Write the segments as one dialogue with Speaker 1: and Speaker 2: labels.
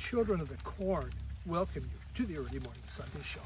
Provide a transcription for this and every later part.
Speaker 1: children of the corn welcome you to the Early Morning Sunday Show.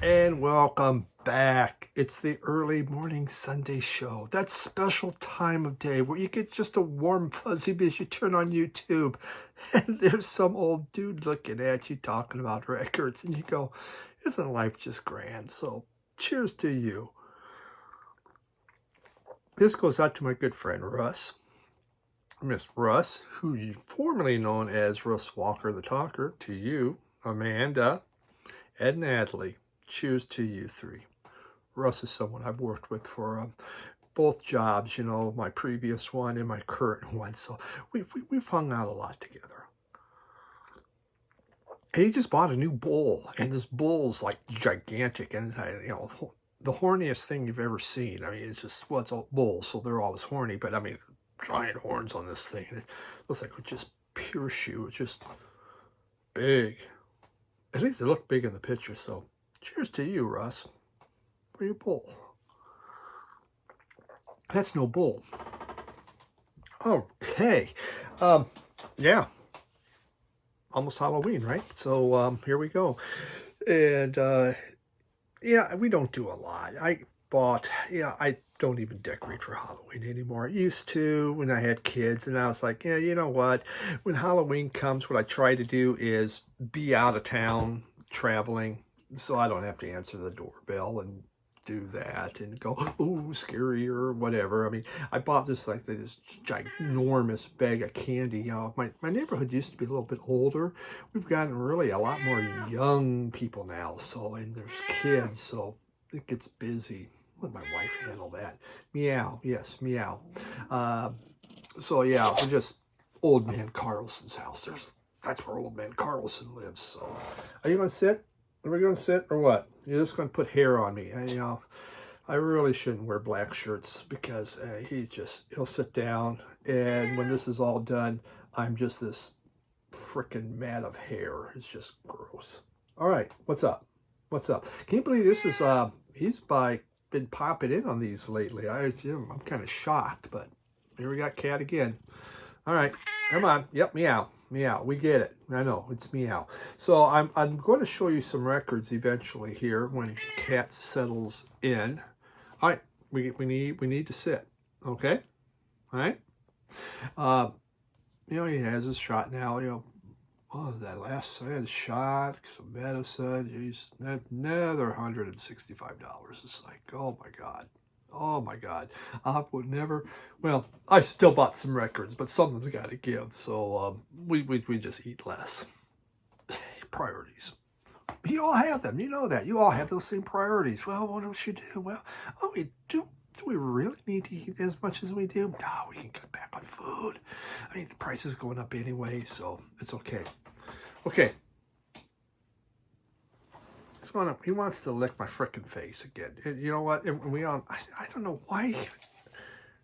Speaker 2: And welcome back. It's the Early Morning Sunday Show. That special time of day where you get just a warm fuzzy because you turn on YouTube and there's some old dude looking at you talking about records and you go, isn't life just grand? So cheers to you. This goes out to my good friend Russ. Miss Russ, who you formerly known as Russ Walker the Talker, to you, Amanda, Ed Natalie. Cheers to you three. Russ is someone I've worked with for both jobs, you know, my previous one and my current one. So we've hung out a lot together. And he just bought a new bull, and this bull's like gigantic, and you know, the horniest thing you've ever seen. I mean, it's just, well, it's a bull, so they're always horny, but I mean, giant horns on this thing. It looks like just pure shoe. It's just big. At least it looked big in the picture, so cheers to you, Russ, for your bull. That's no bull. Okay. Yeah. Almost Halloween, right? So here we go. And yeah, we don't do a lot. I don't even decorate for Halloween anymore. I used to when I had kids, and I was like, yeah, you know what? When Halloween comes, what I try to do is be out of town traveling, so I don't have to answer the doorbell and do that and go, oh, scary or whatever. I mean, I bought this ginormous bag of candy. You know, my neighborhood used to be a little bit older. We've gotten really a lot more young people now. So, and there's kids, so it gets busy. Let my wife handle that. Meow, yes, meow. So yeah, we're just Old Man Carlson's house. That's where Old Man Carlson lives. So, are you gonna sit? Are we going to sit or what? You're just going to put hair on me. And, you know, I really shouldn't wear black shirts because he'll sit down. And when this is all done, I'm just this freaking mat of hair. It's just gross. All right. What's up? What's up? Can you believe this is, he's been popping in on these lately. I'm kind of shocked, but here we got Cat again. All right. Come on. Yep. Meow. Meow, we get it. I know, it's meow. So I'm going to show you some records eventually here when Cat settles in. All right, we need to sit. Okay, all right. You know, he has his shot now. You know, oh, that last shot, some medicine. He's another $165. It's like, oh my God. Oh my God, I would never, well, I still bought some records, but something's got to give. So we just eat less. Priorities. You all have them. You know that. You all have those same priorities. Well, what else you do? Well, oh, we do. Do we really need to eat as much as we do? No, we can cut back on food. I mean, the price is going up anyway, so it's okay. Okay. He wants to lick my frickin' face again. And you know what? And I don't know why.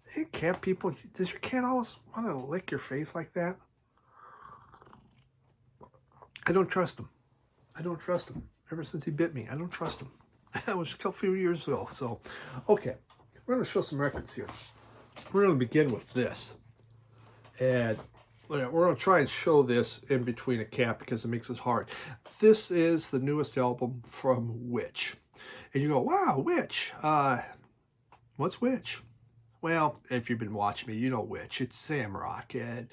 Speaker 2: Hey, cat people, does your cat always want to lick your face like that? I don't trust him. I don't trust him. Ever since he bit me, I don't trust him. That was a few years ago. So, okay. We're going to show some records here. We're going to begin with this. And we're going to try and show this in between a cap because it makes it hard. This is the newest album from Witch. And you go, wow, Witch. What's Witch? Well, if you've been watching me, you know Witch. It's Zamrock. And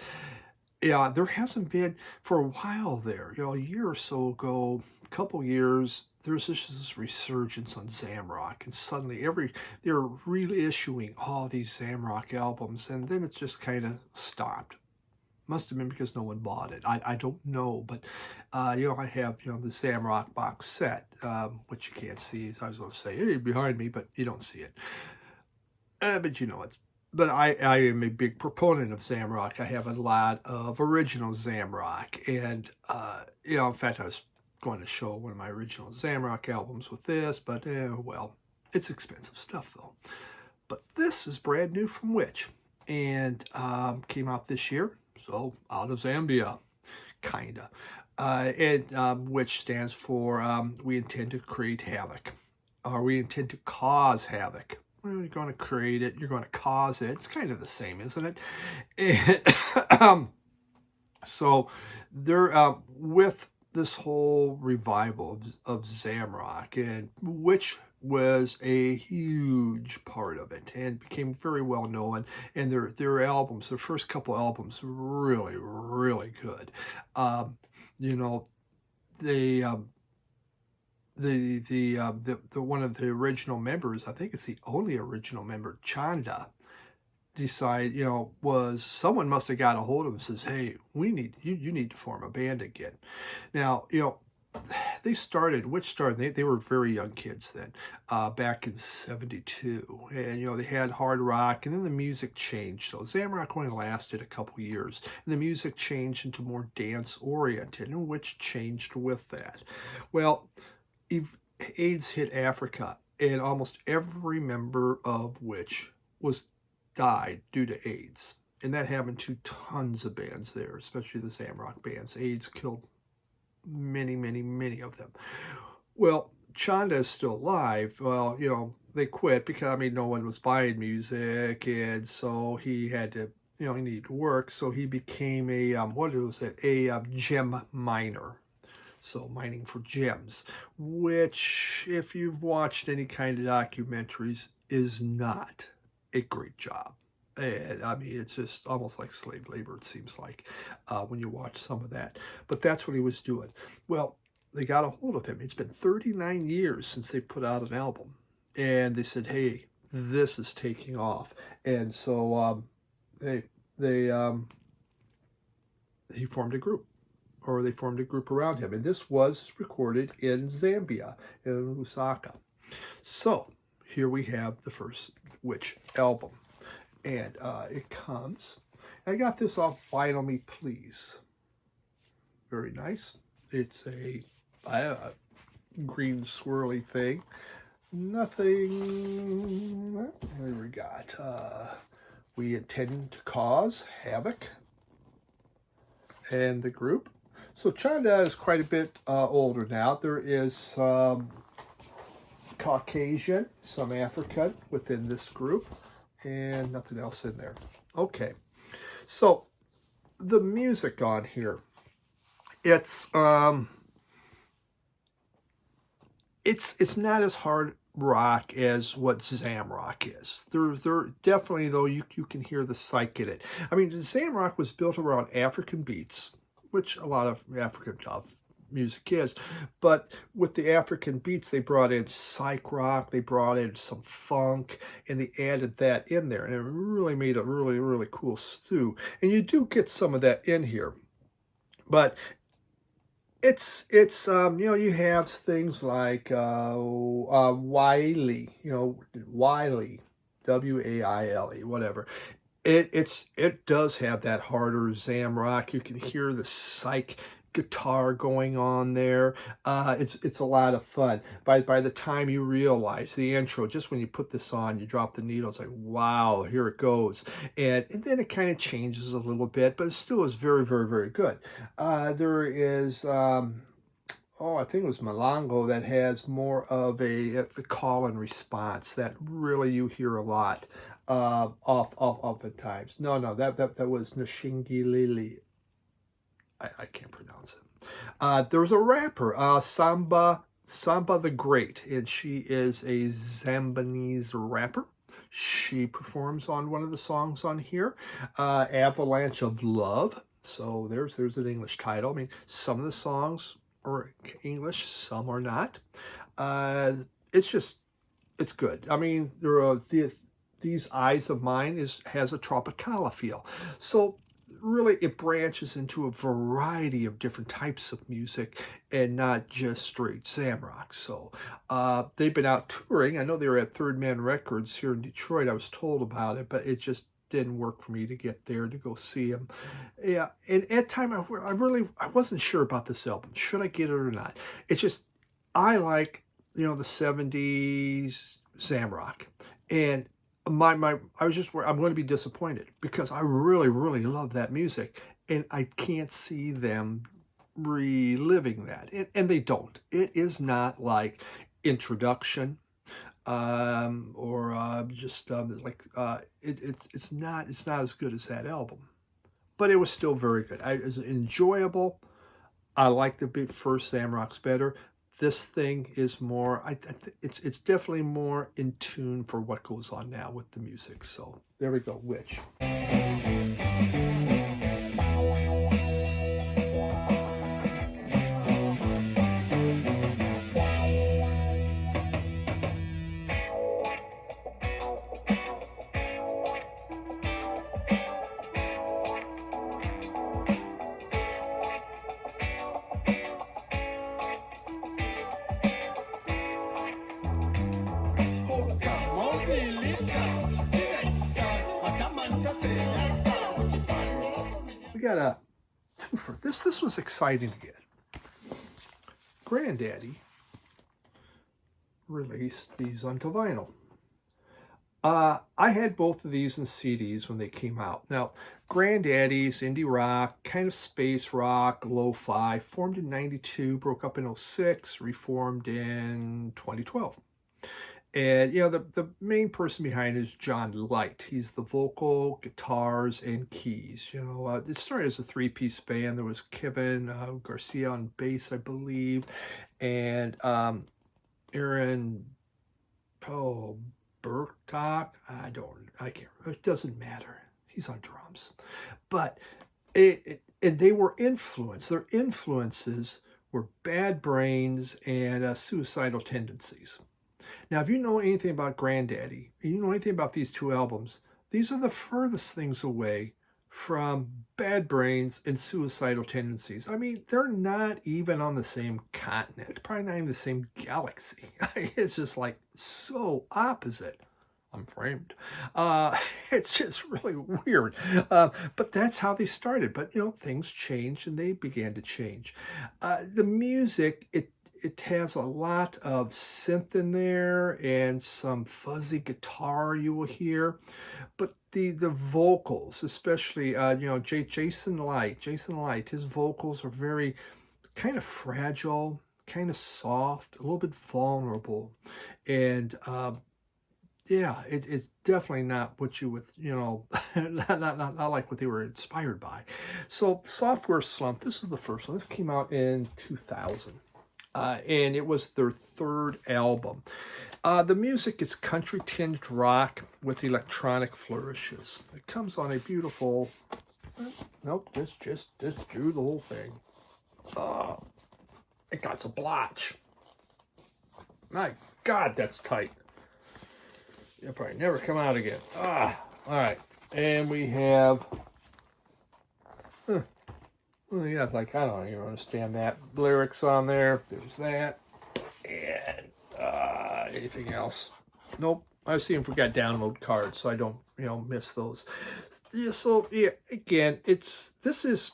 Speaker 2: yeah, there hasn't been, for a while there, you know, a year or so ago, a couple years, there's this resurgence on Zamrock. And suddenly they're reissuing all these Zamrock albums. And then it just kind of stopped. Must have been because no one bought it. I don't know, but I have the Zamrock box set, which you can't see. So I was going to say, hey, behind me, but you don't see it. But it's. But I am a big proponent of Zamrock. I have a lot of original Zamrock, and in fact, I was going to show one of my original Zamrock albums with this, but well, it's expensive stuff though. But this is brand new from Which, and came out this year. So out of Zambia, kinda. And which stands for we intend to create havoc, or we intend to cause havoc. Well, you're going to create it, you're going to cause it. It's kind of the same, isn't it? And, so they're with this whole revival of Zamrock, and which was a huge part of it and became very well known. And their albums, their first couple albums, were really, really good. They the one of the original members, I think it's the only original member, Chanda, was someone must have got a hold of him and says, hey, you need to form a band again. Now, they were very young kids then, back in '72, and they had hard rock, and then the music changed. So Zamrock only lasted a couple years, and the music changed into more dance oriented, and which changed with that. Well, AIDS hit Africa, and almost every member of which died due to AIDS. And that happened to tons of bands there, especially the Zamrock bands. AIDS killed many, many, many of them. Well, Chanda is still alive. Well, they quit because, no one was buying music, and so he had to, he needed to work, so he became a gem miner. So mining for gems, which, if you've watched any kind of documentaries, is not a great job. And it's just almost like slave labor, it seems like, when you watch some of that. But that's what he was doing. Well, they got a hold of him. It's been 39 years since they put out an album. And they said, hey, this is taking off. And so he formed a group. Or they formed a group around him. And this was recorded in Zambia, in Lusaka. So here we have the first Which album. And it comes. I got this off Vinyl Me Please. Very nice. It's a green swirly thing. Nothing. What we got? We intend to cause havoc. And the group. So Chanda is quite a bit older now. There is some Caucasian, some African within this group, and nothing else in there. Okay, so the music on here, it's not as hard rock as what Zamrock is. There definitely, though, you can hear the psych in it. Zamrock was built around African beats, which a lot of African music is, but with the African beats, they brought in psych rock, they brought in some funk, and they added that in there, and it really made a really, really cool stew. And you do get some of that in here, but it's you have things like Wiley, Wiley, Waile, whatever. It does have that harder Zamrock. You can hear the psych guitar going on there. It's a lot of fun. By the time you realize the intro, just when you put this on, you drop the needle, it's like, wow, here it goes. And then it kind of changes a little bit, but it still is very, very, very good. There is I think it was Malongo that has more of the call and response that really you hear a lot oftentimes. No, that was Nshingilili. I can't pronounce it. There was a rapper, Samba the Great, and she is a Zambianese rapper. She performs on one of the songs on here, Avalanche of Love. So there's an English title. Some of the songs are English, some are not. It's good. There are these Eyes of Mine has a Tropicana feel. So really, it branches into a variety of different types of music and not just straight Sam rock. So they've been out touring. I know they were at Third Man Records here in Detroit. I was told about it, but it just didn't work for me to get there to go see them. Yeah, and at time I wasn't sure about this album. Should I get it or not? It's just I like the 70s Sam rock, and I was just I'm going to be disappointed because I really love that music, and I can't see them reliving that, and they don't. It is not like Introduction, or just like it's not as good as that album, but it was still very good. It was enjoyable. I like the big first Sam Rocks better. This thing is more, it's definitely more in tune for what goes on now with the music. So there we go, Which. We got a twofer. This was exciting to get. Granddaddy released these onto vinyl. I had both of these in CDs when they came out. Now, Granddaddy's indie rock, kind of space rock, lo-fi, formed in 92, broke up in 06, reformed in 2012. And, the main person behind it is John Light. He's the vocal, guitars, and keys. It started as a three-piece band. There was Kevin Garcia on bass, I believe, and Aaron Burktock. I can't. It doesn't matter. He's on drums, but and they were influenced. Their influences were Bad Brains and Suicidal Tendencies. Now, if you know anything about Granddaddy, and you know anything about these two albums, these are the furthest things away from Bad Brains and Suicidal Tendencies. I mean, they're not even on the same continent, probably not even the same galaxy. It's just like so opposite. I'm framed. It's just really weird. But that's how they started. But, things changed and they began to change. The music, it has a lot of synth in there and some fuzzy guitar you will hear. But the vocals, especially, Jason Light, his vocals are very kind of fragile, kind of soft, a little bit vulnerable. And, it's definitely not what you would, not like what they were inspired by. So Software Slump, this is the first one. This came out in 2000. And it was their third album. The music is country-tinged rock with electronic flourishes. It comes on a beautiful... Nope, this drew the whole thing. It got some blotch. My God, that's tight. It'll probably never come out again. All right. And we have... Well, yeah, like, I don't even understand that. Lyrics on there. There's that. And anything else? Nope. I see if we got download cards, so I don't, miss those. Yeah, so, again, this is,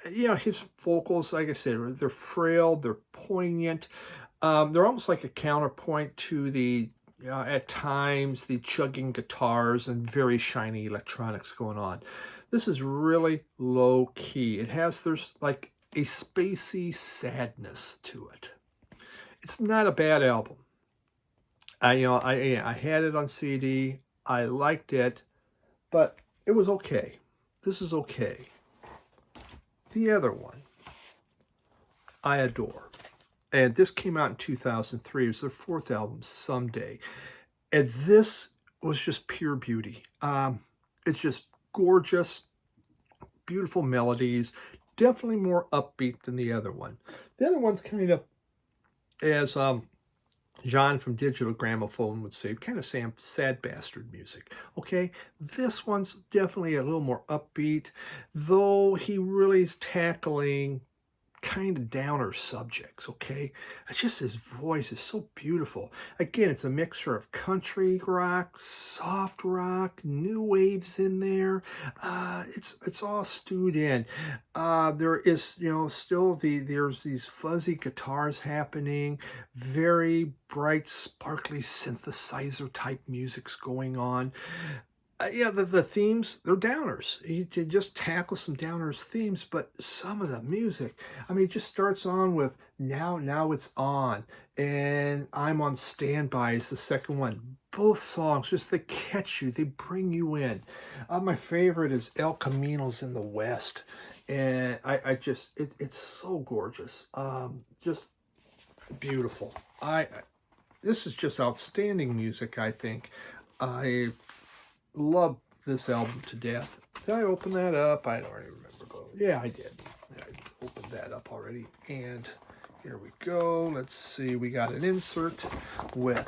Speaker 2: his vocals, like I said, they're frail, they're poignant. They're almost like a counterpoint to the, at times, the chugging guitars and very shiny electronics going on. This is really low key. There's like a spacey sadness to it. It's not a bad album. I had it on CD. I liked it, but it was okay. This is okay. The other one, I adore. And this came out in 2003. It was their fourth album, Someday. And this was just pure beauty. It's just gorgeous, beautiful melodies, definitely more upbeat than the other one. The other one's coming up as John from Digital Gramophone would say, kind of sad bastard music. Okay, this one's definitely a little more upbeat, though he really is tackling kind of downer subjects. Okay, it's just his voice is so beautiful. Again, it's a mixture of country rock, soft rock, new waves in there. It's all stewed in. There is, still there's these fuzzy guitars happening, very bright, sparkly synthesizer type music's going on. Yeah, the themes, they're downers. He just tackles some downers themes, but some of the music, I mean, it just starts on with Now It's On, and I'm on Standby is the second one. Both songs, just they catch you, they bring you in. My favorite is El Camino's in the West, and I just, it's so gorgeous. Just beautiful. This is just outstanding music, I think. I love this album to death. Did I open that up? I don't even remember. Yeah, I did. I opened that up already. And here we go. Let's see. We got an insert with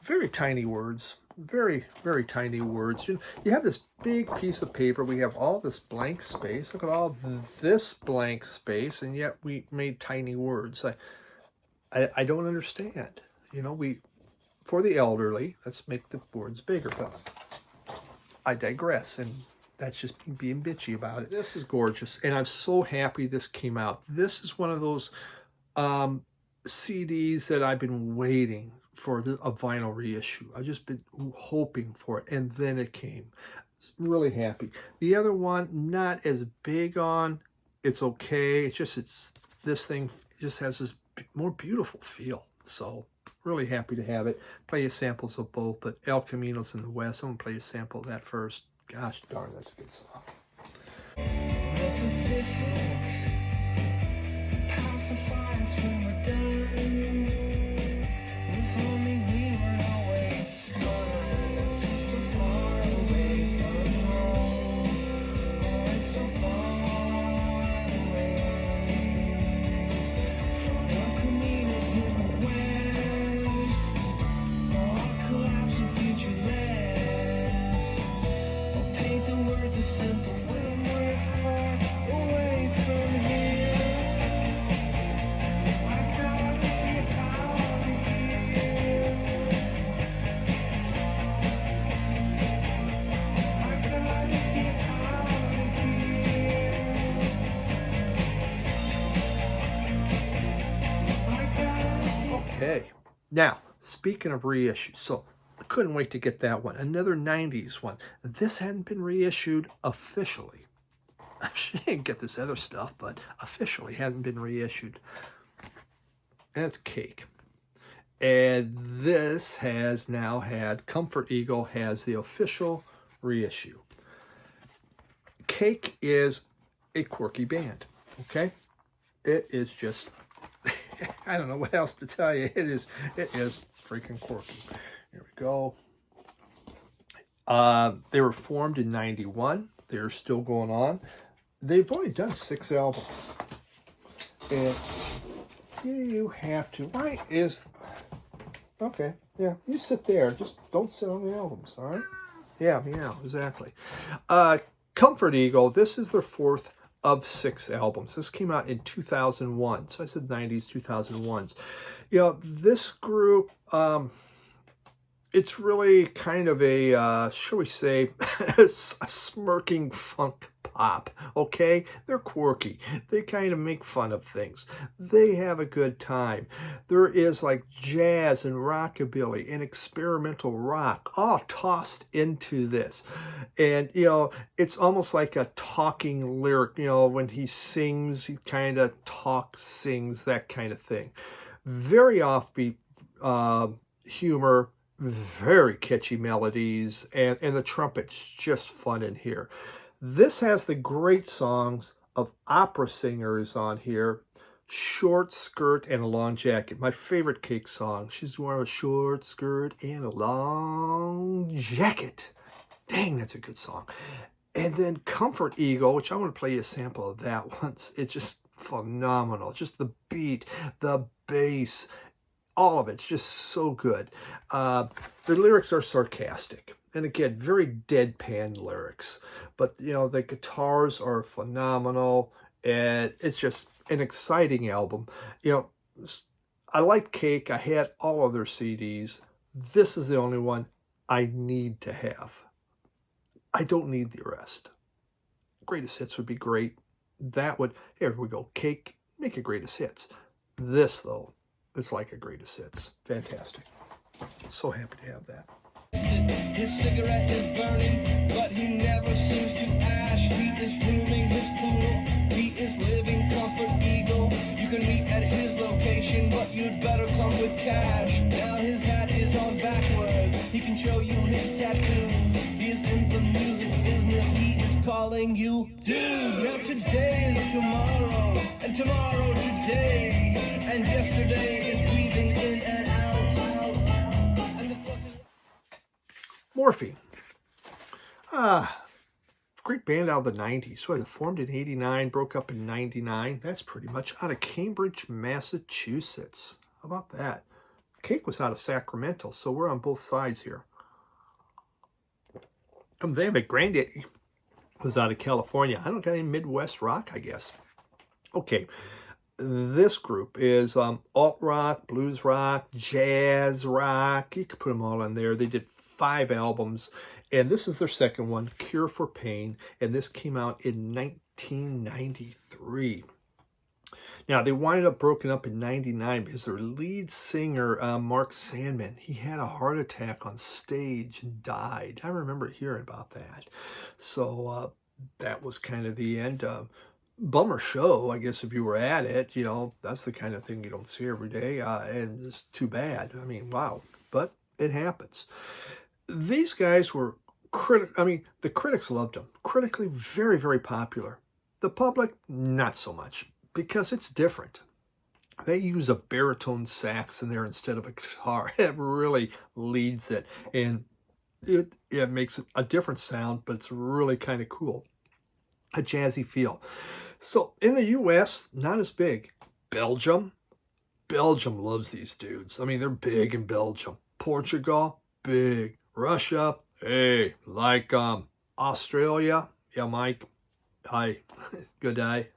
Speaker 2: very tiny words. Very, very tiny words. You have this big piece of paper. We have all this blank space. Look at all this blank space. And yet we made tiny words. I don't understand. For the elderly, let's make the words bigger. But I digress, and that's just me being bitchy about it. This is gorgeous, and I'm so happy this came out. This is one of those CDs that I've been waiting for a vinyl reissue. I've just been hoping for it, and then it came. Really happy. The other one, not as big on. It's okay. This thing just has this more beautiful feel. So really happy to have it. Play you samples of both, but El Camino's in the West. I'm going to play a sample of that first. Gosh darn, that's a good song. Okay, now, speaking of reissues, so I couldn't wait to get that one. Another 90s one. This hadn't been reissued officially. She didn't get this other stuff, but officially hadn't been reissued. And it's Cake. And this has now had, Comfort Eagle has the official reissue. Cake is a quirky band, okay? It is just... I don't know what else to tell you. It is freaking quirky. Here we go. They were formed in 91. They're still going on. They've only done 6 albums. And you have to. Why is... Okay, yeah, you sit there. Just don't sit on the albums, all right? Yeah, exactly. Comfort Eagle, this is their 4th of 6 albums. This came out in 2001. So I said 90s, 2001s. This group, it's really kind of a, shall we say, a smirking funk pop, okay? They're quirky. They kind of make fun of things. They have a good time. There is like jazz and rockabilly and experimental rock all tossed into this. And, it's almost like a talking lyric. When he sings, he kind of sings, that kind of thing. Very offbeat humor, very catchy melodies, and the trumpet's just fun in here. This has the great songs of opera singers on here. Short Skirt and a Long Jacket. My favorite Cake song. She's wearing a short skirt and a long jacket. Dang, that's a good song. And then Comfort Eagle, which I want to play you a sample of that once. It's just phenomenal. Just the beat, the bass, all of it's just so good. The lyrics are sarcastic. And again, very deadpan lyrics. But, you know, the guitars are phenomenal. And it's just an exciting album. You know, I like Cake. I had all of their CDs. This is the only one I need to have. I don't need the rest. Greatest hits would be great. That would, here we go, Cake, make a greatest hits. This, though, is like a greatest hits. Fantastic. So happy to have that.
Speaker 3: His cigarette is burning, but he never seems to ash. He is grooming his poodle. He is living comfort eagle. You can meet at his location, but you'd better come with cash. Now his hat is on backwards. He can show you his tattoos. He is in the music business. He is calling you dude. Now today is tomorrow, and tomorrow today, and yesterday is weaving in and out.
Speaker 2: Morphine. Great band out of the 90s. So they formed in 89, broke up in 99. That's pretty much out of Cambridge, Massachusetts. How about that? Cake was out of Sacramento, so we're on both sides here. They have Granddaddy was out of California. I don't got any Midwest rock, I guess. Okay, this group is alt rock, blues rock, jazz rock. You could put them all in there. They did 5 albums, and this is their second one, Cure for Pain, and this came out in 1993. Now, they wind up broken up in 99 because their lead singer, Mark Sandman, he had a heart attack on stage and died. I remember hearing about that. So that was kind of the end. Bummer show, I guess, if you were at it. You know, that's the kind of thing you don't see every day, and it's too bad. I mean, wow. But it happens. These guys were the critics loved them. Critically, very, very popular. The public, not so much, because it's different. They use a baritone sax in there instead of a guitar. It really leads it, and it makes a different sound, but it's really kind of cool. A jazzy feel. So in the U.S., not as big. Belgium loves these dudes. I mean, they're big in Belgium. Portugal, big. Russia, hey, like Australia, yeah, Mike, hi, good day.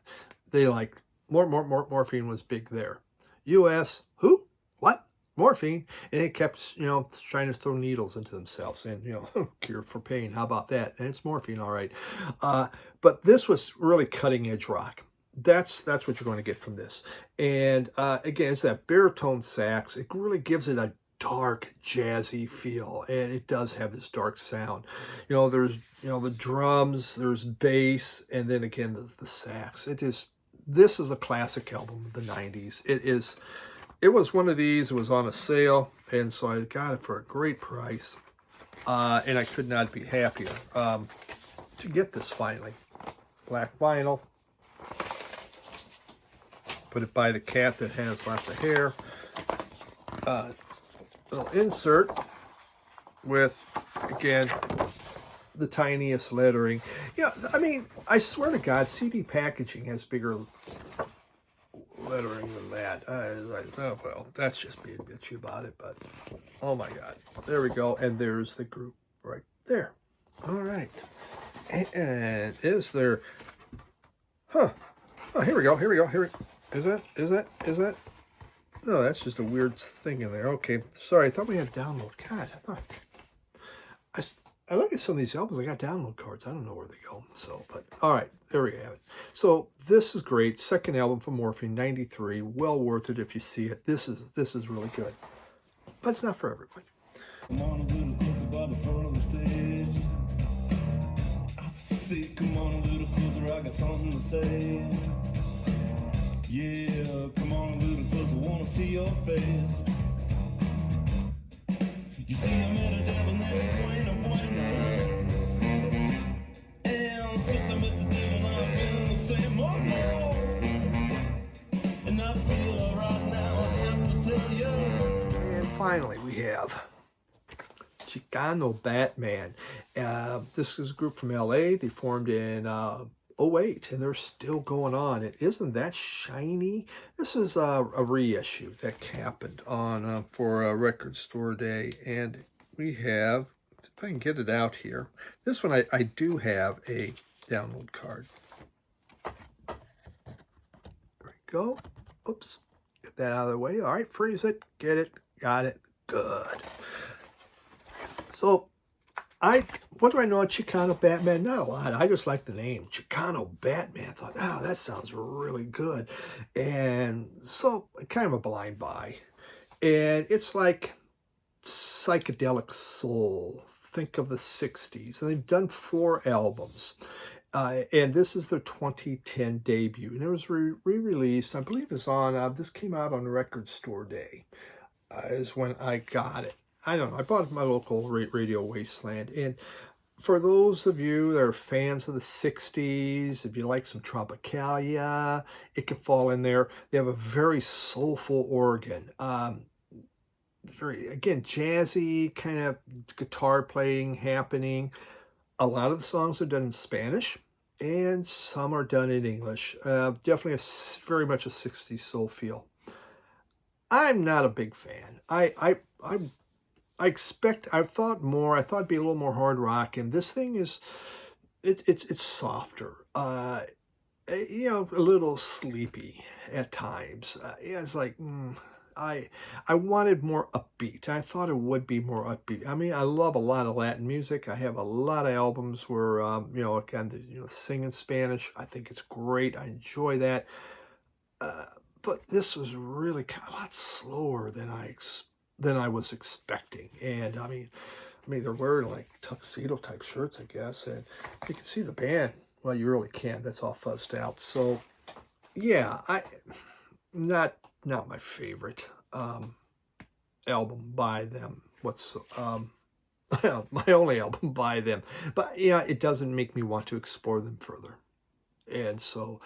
Speaker 2: They like morphine was big there. U.S., who? What? Morphine, and it kept, you know, trying to throw needles into themselves, and, you know, Cure for Pain. How about that? And it's morphine, all right. But this was really cutting edge rock. That's what you're going to get from this. And again, it's that baritone sax. It really gives it a dark jazzy feel, and it does have this dark sound. You know, there's, you know, the drums, there's bass, and then again the sax. This is a classic album of the 90s. It was one of these. It was on a sale, and so I got it for a great price, and I could not be happier to get this finally. Black vinyl. Put it by the cat that has lots of hair. Little insert with, again, the tiniest lettering. Yeah, I mean, I swear to God, CD packaging has bigger lettering than that. Oh, well, that's just being bitchy about it, but oh my God. There we go, and there's the group right there. All right. And is there, oh, here we go. Is that? No, that's just a weird thing in there. Okay, sorry, I thought we had download. God, I look at some of these albums, I got download cards. I don't know where they go. So, but all right, there we have it. So this is great. Second album from Morphine, 93. Well worth it if you see it. This is really good. But it's not for everybody.
Speaker 3: Come on a little closer by the front of the stage. I say, come on a little closer, I got something to say. Yeah, come on a little closer, wanna see your face. You see I'm in a devil named Buena. And since I met the devil, I've been the same, oh no. And I feel right now, I have to tell you.
Speaker 2: And finally, we have Chicano Batman. This is a group from LA. They formed in '08, and they're still going on. It isn't that shiny. This is a reissue that happened on for a record store day, and we have, if I can get it out here, this one I do have a download card. There we go. Oops, get that out of the way. All right, freeze it, get it, got it, good. So what do I know of Chicano Batman? Not a lot. I just like the name, Chicano Batman. I thought, oh, that sounds really good. And so, kind of a blind buy. And it's like psychedelic soul. Think of the 60s. And they've done 4 albums. And this is their 2010 debut. And it was re-released, I believe it's on, this came out on Record Store Day, is when I got it. I don't know. I bought it at my local Radio Wasteland. And for those of you that are fans of the 60s, if you like some Tropicalia, it can fall in there. They have a very soulful organ. Very, again, jazzy kind of guitar playing happening. A lot of the songs are done in Spanish, and some are done in English. Definitely very much a 60s soul feel. I'm not a big fan. I thought it'd be a little more hard rock, and this thing is, it's softer. You know, a little sleepy at times. Yeah, it's like, I wanted more upbeat. I thought it would be more upbeat. I mean, I love a lot of Latin music. I have a lot of albums where, you know, again, sing in Spanish. I think it's great. I enjoy that. But this was really kind of a lot slower than I was expecting. And I mean, they're wearing like tuxedo type shirts, I guess. And you can see the band. Well, you really can't. That's all fuzzed out. So, yeah, not my favorite album by them. My only album by them. But yeah, it doesn't make me want to explore them further. And so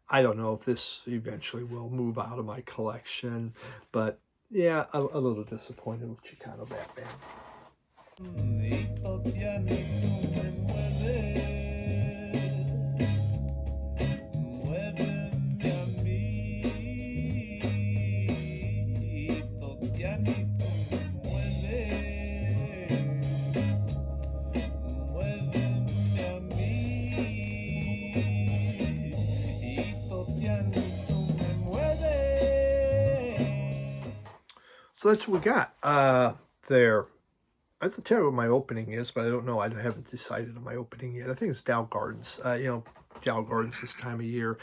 Speaker 2: I don't know if this eventually will move out of my collection. But yeah, a little disappointed with Chicano Batman. So that's what we got there. I have to tell you what my opening is, but I don't know. I haven't decided on my opening yet. I think it's Dow Gardens. You know, Dow Gardens this time of year.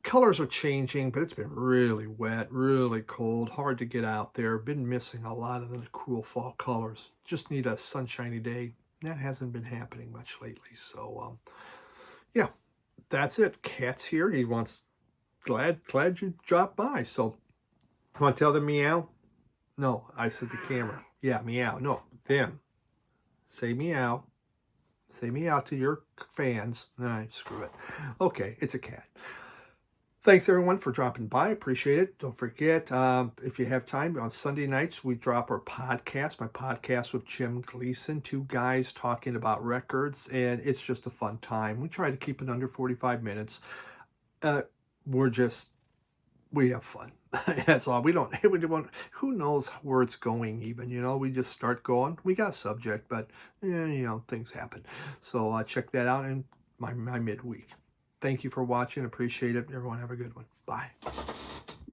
Speaker 2: Colors are changing, but it's been really wet, really cold, hard to get out there. Been missing a lot of the cool fall colors. Just need a sunshiny day. That hasn't been happening much lately. So, yeah, that's it. Cat's here. He wants, glad you dropped by. So, want to tell them meow? No, I said the camera. Yeah, meow. No, them. Say meow. Say meow to your fans. Nah, screw it. Okay, it's a cat. Thanks, everyone, for dropping by. Appreciate it. Don't forget, if you have time, on Sunday nights, we drop our podcast, my podcast with Jim Gleason, 2 guys talking about records, and it's just a fun time. We try to keep it under 45 minutes. We have fun. That's all. We don't, who knows where it's going even, you know, we just start going. We got a subject, but, you know, things happen. So check that out in my midweek. Thank you for watching. Appreciate it. Everyone have a good one. Bye.